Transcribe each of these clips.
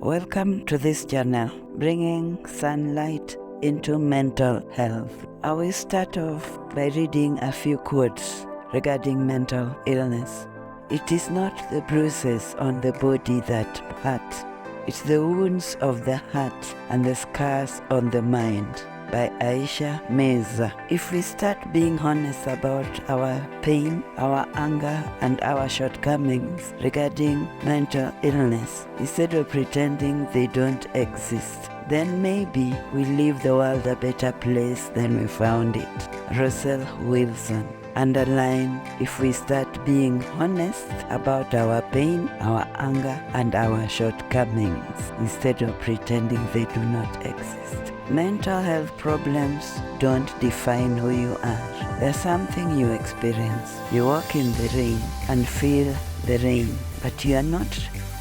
Welcome to this channel, bringing sunlight into mental health. I will start off by reading a few quotes regarding mental illness. It is not the bruises on the body that hurt, it's the wounds of the heart and the scars on the mind. By Aisha Meza. If we start being honest about our pain, our anger, and our shortcomings regarding mental illness, instead of pretending they don't exist, then maybe we leave the world a better place than we found it. Russell Wilson. Underline, if we start being honest about our pain, our anger, and our shortcomings, instead of pretending they do not exist. Mental health problems don't define who you are. They're something you experience. You walk in the rain and feel the rain, but you are not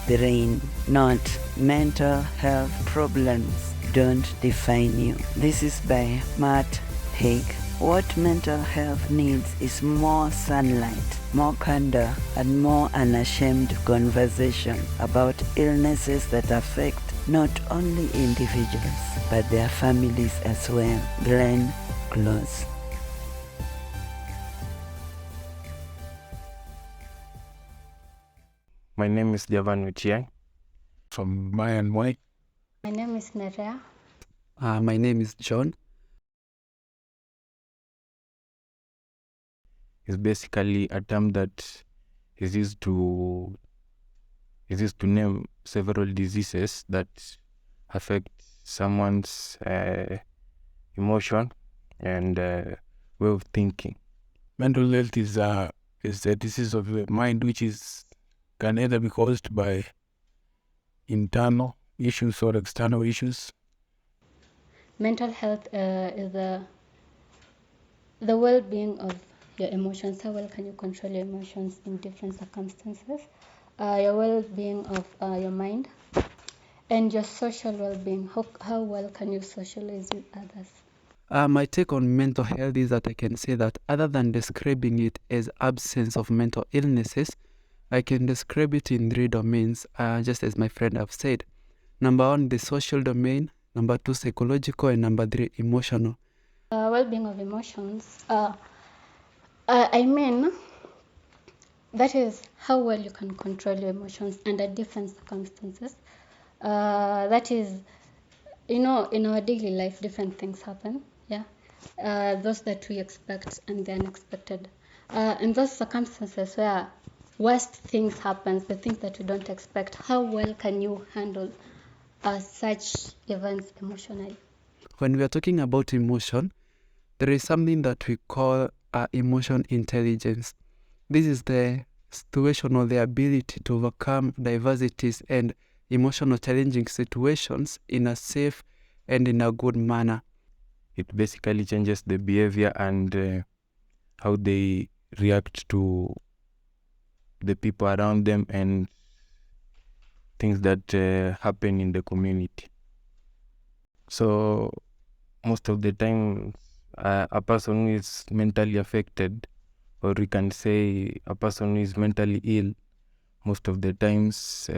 the rain. Not mental health problems don't define you. This is by Matt Haig. What mental health needs is more sunlight, more candor, and more unashamed conversation about illnesses that affect not only individuals, but their families as well. Glenn Close. My name is Javan Uchiang from Mayan White. My name is Nerea. My name is John. It's basically a term that is used to name several diseases that affect someone's emotion and way of thinking. Mental health is a disease of the mind which can either be caused by internal issues or external issues. Mental health is the well-being of your emotions. How well can you control your emotions in different circumstances? Your well-being of your mind and your social well-being. How well can you socialize with others? My take on mental health is that I can say that other than describing it as absence of mental illnesses, I can describe it in 3 domains, just as my friend have said. Number 1, the social domain. Number 2, psychological. And number 3, emotional. Well-being of emotions. I mean, that is how well you can control your emotions under different circumstances. That is, in our daily life, different things happen. Yeah, those that we expect and the unexpected. In those circumstances where worst things happen, the things that we don't expect, how well can you handle such events emotionally? When we are talking about emotion, there is something that we call emotion intelligence. This is the situation or the ability to overcome diversities and emotional challenging situations in a safe and in a good manner. It basically changes the behavior and how they react to the people around them and things that happen in the community. So most of the time, a person who is mentally affected, or we can say a person who is mentally ill, most of the times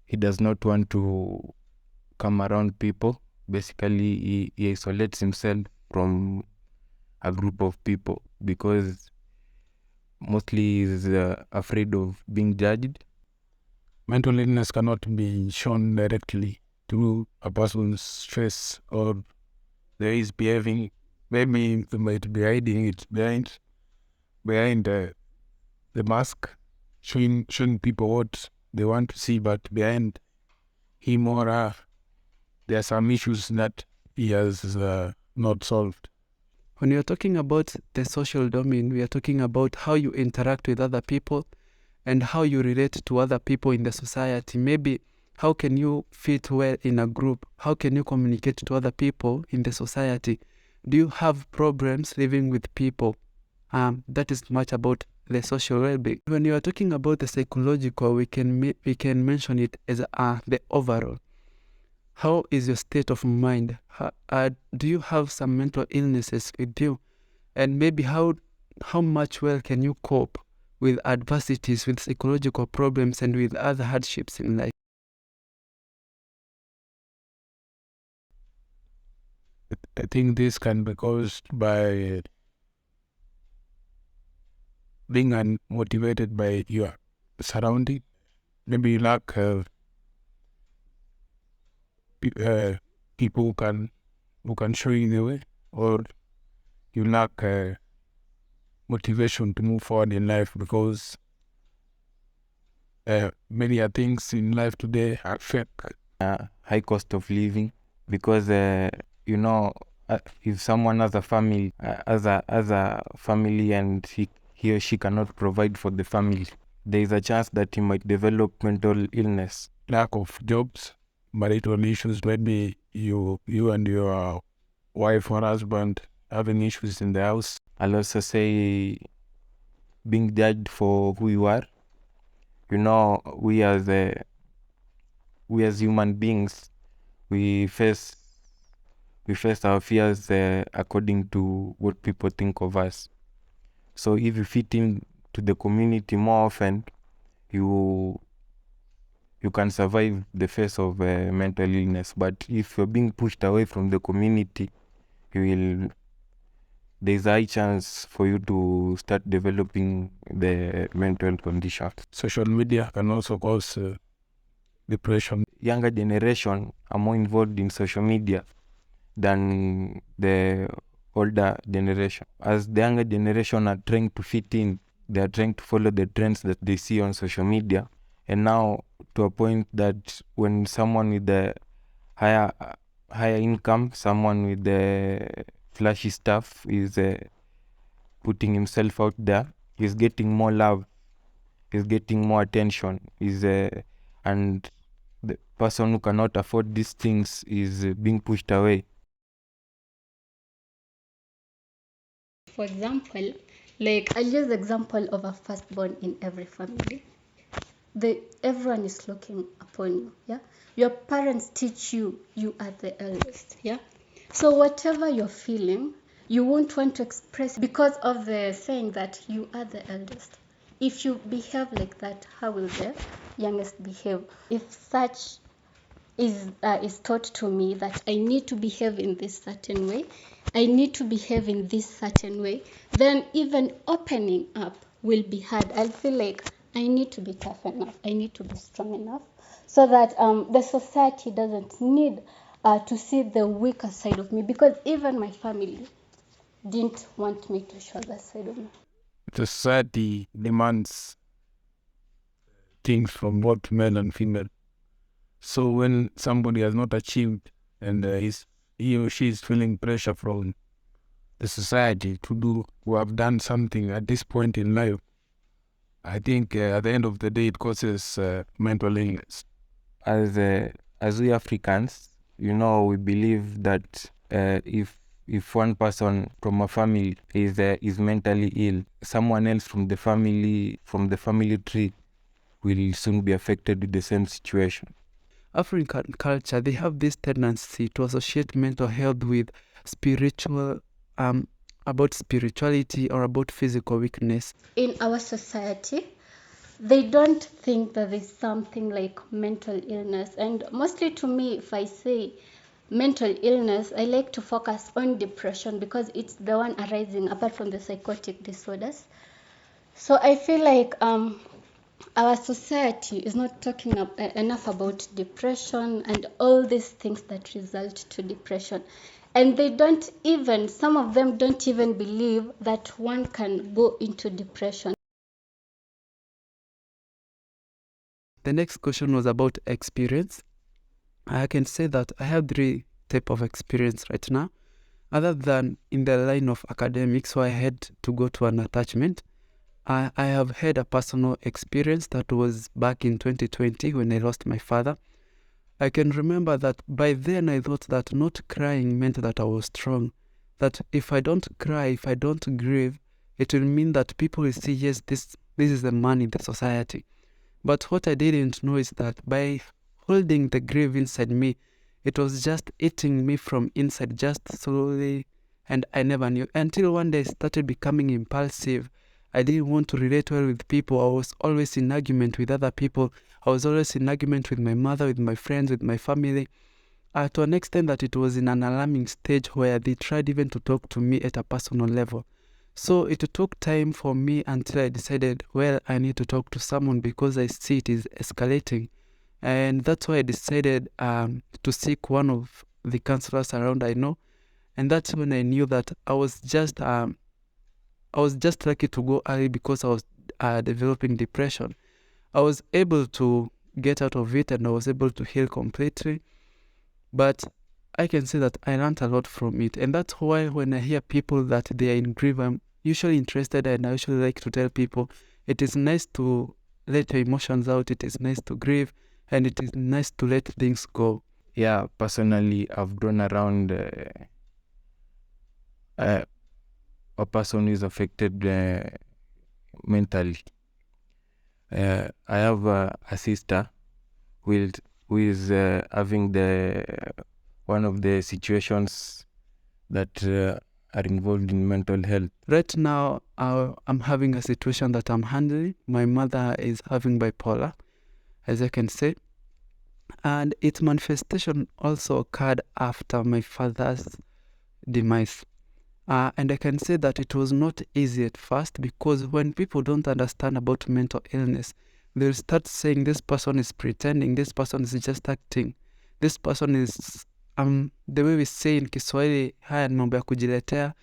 he does not want to come around people. Basically, he isolates himself from a group of people because mostly he is afraid of being judged. Mental illness cannot be shown directly to a person's face or there is behaving. Maybe they might be hiding it behind the mask, showing people what they want to see, but behind him or her, there are some issues that he has not solved. When we are talking about the social domain, we are talking about how you interact with other people and how you relate to other people in the society. Maybe how can you fit well in a group? How can you communicate to other people in the society? Do you have problems living with people? That is much about the social well-being. When you are talking about the psychological, we can mention it as the overall. How is your state of mind? Do you have some mental illnesses with you? And maybe how much well can you cope with adversities, with psychological problems, and with other hardships in life? I think this can be caused by being unmotivated by your surrounding. Maybe you lack people who can show you the way, or you lack motivation to move forward in life, because many things in life today are fake. High cost of living, because if someone has a family, as a family, and he or she cannot provide for the family, there is a chance that he might develop mental illness. Lack of jobs, marital issues, maybe you and your wife or husband having issues in the house. I'll also say being judged for who you are. We as human beings, we face our fears according to what people think of us. So if you fit in to the community more often, you can survive the face of mental illness. But if you're being pushed away from the community, there's a high chance for you to start developing the mental condition. Social media can also cause depression. Younger generation are more involved in social media than the older generation. As the younger generation are trying to fit in, they are trying to follow the trends that they see on social media. And now to a point that when someone with the higher income, someone with the flashy stuff is putting himself out there, he's getting more love, he's getting more attention, and the person who cannot afford these things is being pushed away. For example, I'll use the example of a firstborn in every family. Everyone is looking upon you, yeah? Your parents teach you are the eldest, yeah? So whatever you're feeling, you won't want to express because of the saying that you are the eldest. If you behave like that, how will the youngest behave? If such is taught to me that I need to behave in this certain way, I need to behave in this certain way, then even opening up will be hard. I'll feel like I need to be tough enough, I need to be strong enough, so that the society doesn't need to see the weaker side of me, because even my family didn't want me to show that side of me. The society demands things from both male and female. So when somebody has not achieved and he or she is feeling pressure from the society to have done something at this point in life, I think at the end of the day it causes mental illness. As we Africans, we believe that if one person from a family is mentally ill, someone else from the family tree will soon be affected with the same situation. African culture, they have this tendency to associate mental health with about spirituality or about physical weakness. In our society, they don't think that there's something like mental illness. And mostly to me, if I say mental illness, I like to focus on depression because it's the one arising apart from the psychotic disorders. So I feel like our society is not talking enough about depression and all these things that result to depression. And some of them don't even believe that one can go into depression. The next question was about experience. I can say that I have 3 types of experience right now. Other than in the line of academics, so I had to go to an attachment. I have had a personal experience that was back in 2020 when I lost my father. I can remember that by then I thought that not crying meant that I was strong. That if I don't cry, if I don't grieve, it will mean that people will see, yes, this is the man in the society. But what I didn't know is that by holding the grief inside me, it was just eating me from inside, just slowly, and I never knew. Until one day I started becoming impulsive. I didn't want to relate well with people. I was always in argument with other people. I was always in argument with my mother, with my friends, with my family. to an extent that it was in an alarming stage where they tried even to talk to me at a personal level. So it took time for me until I decided, well, I need to talk to someone because I see it is escalating. And that's why I decided to seek one of the counselors around I know. And that's when I knew that I was just lucky to go early because I was developing depression. I was able to get out of it and I was able to heal completely. But I can say that I learned a lot from it. And that's why when I hear people that they are in grief, I'm usually interested, and I usually like to tell people it is nice to let your emotions out, it is nice to grieve, and it is nice to let things go. Yeah, personally, I've grown around a person who is affected mentally. I have a sister who is having one of the situations that are involved in mental health. Right now, I'm having a situation that I'm handling. My mother is having bipolar, as I can say. And its manifestation also occurred after my father's demise. And I can say that it was not easy at first, because when people don't understand about mental illness, they'll start saying this person is pretending, this person is just acting, this person is the way we say in Kiswahili, haya ni mambo ya kujiletea,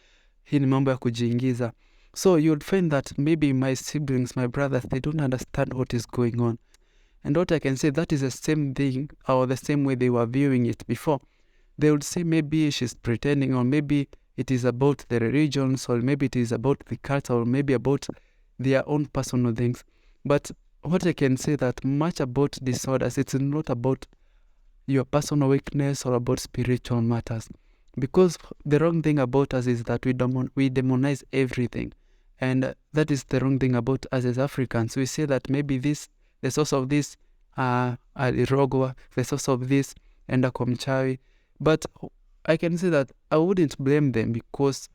hii ni mambo ya kujiingiza. So you'll find that maybe my siblings, my brothers, they don't understand what is going on. And what I can say, that is the same thing, or the same way they were viewing it before. They would say maybe she's pretending, or maybe it is about the religions, or maybe it is about the culture, or maybe about their own personal things. But what I can say, that much about disorders, it's not about your personal weakness or about spiritual matters. Because the wrong thing about us is that we demonize everything. And that is the wrong thing about us as Africans. We say that maybe the source of this alirogwa, the source of this enda kwa mchawi. But I can say that I wouldn't blame them, because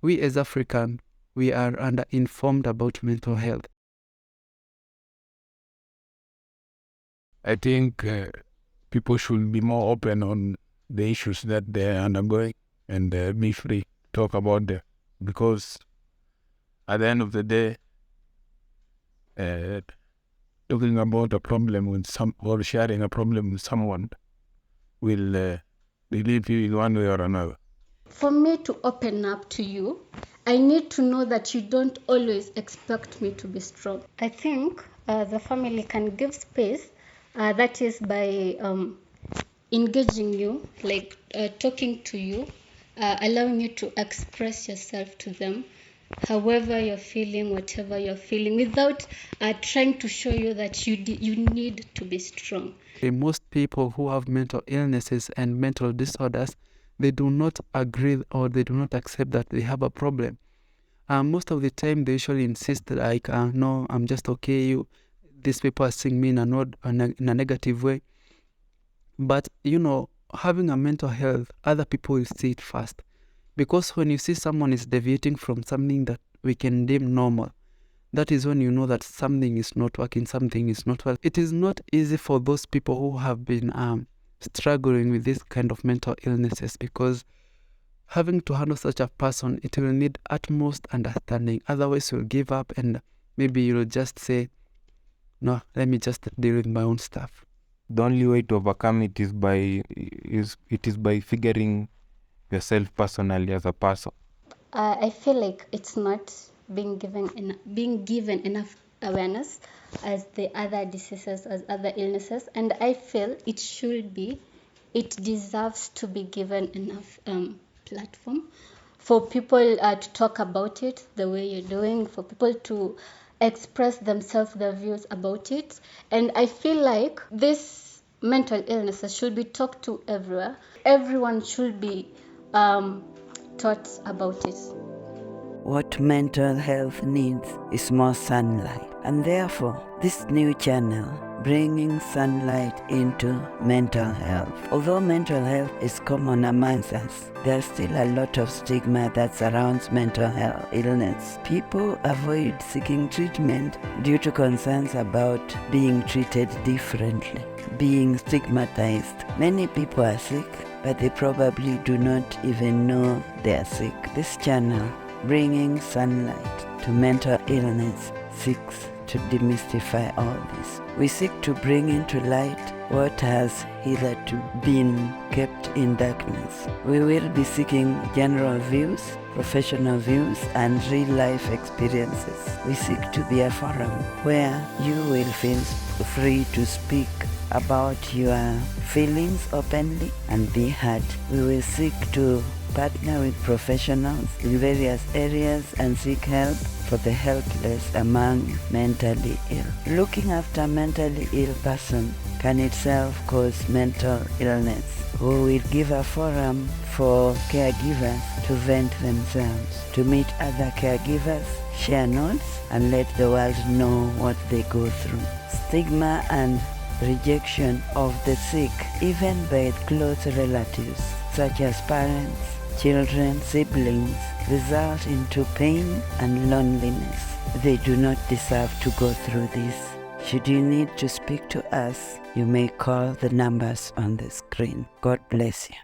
we as African, we are underinformed about mental health. I think people should be more open on the issues that they're undergoing, and be free to talk about them, because at the end of the day, talking about a problem with or sharing a problem with someone will relieve you in one way or another. For me to open up to you, I need to know that you don't always expect me to be strong. I think the family can give space, that is by engaging you, like talking to you, allowing you to express yourself to them, however you're feeling, whatever you're feeling, without trying to show you that you need to be strong. Most people who have mental illnesses and mental disorders, they do not agree, or they do not accept that they have a problem. Most of the time, they usually insist like, no, I'm just okay. These people are seeing me in a negative way. But, having a mental health, other people will see it first. Because when you see someone is deviating from something that we can deem normal, that is when you know that something is not working, something is not well. It is not easy for those people who have been struggling with this kind of mental illnesses, because having to handle such a person, it will need utmost understanding. Otherwise, you'll give up, and maybe you'll just say, no, let me just deal with my own stuff. The only way to overcome it is by figuring yourself personally as a person. I feel like it's not being given enough awareness as the other diseases, as other illnesses, and I feel it deserves to be given enough platform for people to talk about it the way you're doing, for people to express themselves, their views about it. And I feel like this mental illnesses should be talked to everywhere. Everyone should be taught about it. What mental health needs is more sunlight, and therefore, this new channel bringing sunlight into mental health. Although mental health is common amongst us, there's still a lot of stigma that surrounds mental health illness. People avoid seeking treatment due to concerns about being treated differently, being stigmatized. Many people are sick, but they probably do not even know they are sick. This channel, Bringing Sunlight to Mental Illness, seeks to demystify all this. We seek to bring into light what has hitherto been kept in darkness. We will be seeking general views, professional views, and real-life experiences. We seek to be a forum where you will feel free to speak about your feelings openly and be heard. We will seek to partner with professionals in various areas and seek help for the helpless among mentally ill. Looking after a mentally ill person can itself cause mental illness. We will give a forum for caregivers to vent themselves, to meet other caregivers, share notes, and let the world know what they go through. Stigma and rejection of the sick, even by close relatives, such as parents, children, siblings, result into pain and loneliness. They do not deserve to go through this. Should you need to speak to us, you may call the numbers on the screen. God bless you.